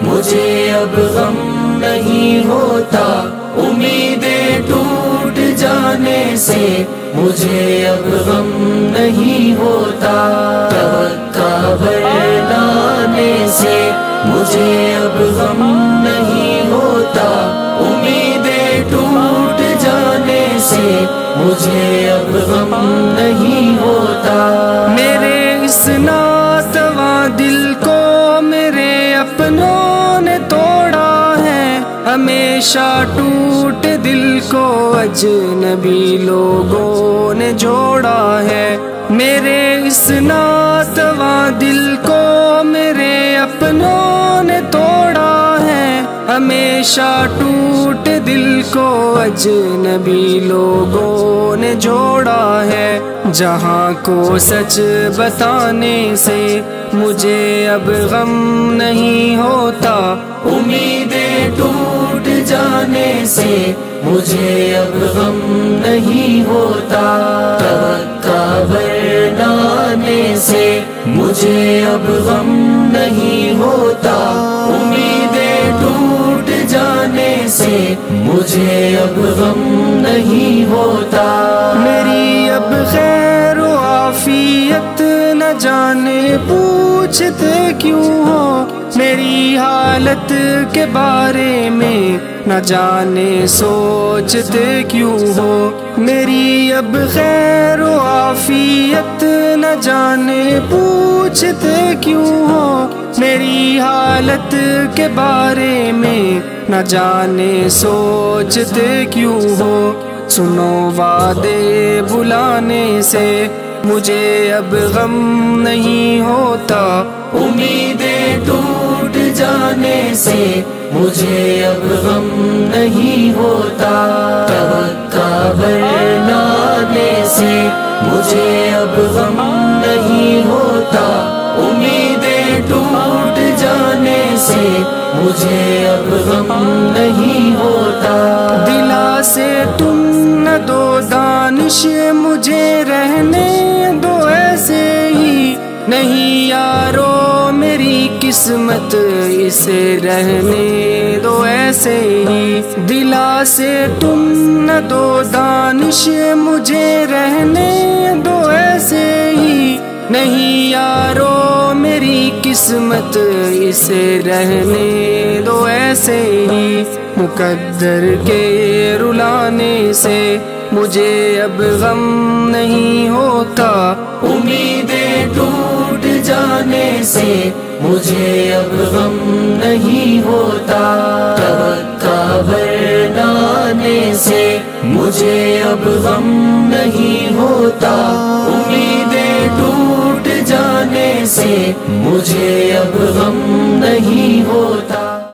مجھے اب غم نہیں ہوتا، امیدیں ٹوٹ جانے سے مجھے اب غم نہیں ہوتا، توقع بڑھانے سے مجھے اب غم نہیں ہوتا، امیدیں ٹوٹ جانے سے مجھے اب غم نہیں ہوتا۔ میرے اس ناتواں دل کو میرے اپنوں نے توڑا ہے، ہمیشہ ٹوٹ دل کو اجنبی لوگوں نے جوڑا ہے۔ میرے اس ناتواں دل کو میرے اپنوں نے توڑا ہے، ہمیشہ ٹوٹ دل کو اجنبی لوگوں نے جوڑا ہے۔ جہاں کو سچ بتانے سے مجھے اب غم نہیں ہوتا، امیدیں ٹوٹ جانے سے مجھے اب غم نہیں ہوتا، توقع بڑھانے سے مجھے اب غم نہیں ہوتا، امیدیں ٹوٹ جانے سے مجھے اب غم نہیں ہوتا۔ میری اب خیر و عافیت نہ جانے پوچھتے کیوں ہو، میری حالت کے بارے میں نہ جانے سوچتے کیوں ہو، میری اب خیر و عافیت نہ جانے پوچھتے کیوں ہو، میری حالت کے بارے میں نہ جانے سوچتے کیوں ہو۔ سنو وعدے بلانے سے مجھے اب غم نہیں ہوتا، امیدیں ٹوٹ جانے سے مجھے اب غم نہیں ہوتا، توقع بڑھانے سے مجھے اب غم نہیں ہوتا، امیدیں ٹوٹ جانے سے مجھے اب غم نہیں ہوتا۔ دلا سے تم نہ دو دانش مجھے رہنے دو ایسے ہی، نہیں یارو میری قسمت اسے رہنے دو ایسے ہی، دلا سے تم نہ دو دانش مجھے رہنے دو ایسے ہی، نہیں یارو میری قسمت اسے رہنے دو ایسے ہی۔ مقدر کے رلانے سے مجھے اب غم نہیں ہوتا، امیدیں ٹوٹ جانے سے مجھے اب غم نہیں ہوتا، توقع بڑھانے سے مجھے اب غم نہیں ہوتا، امیدیں ٹوٹ جانے سے مجھے اب غم نہیں ہوتا۔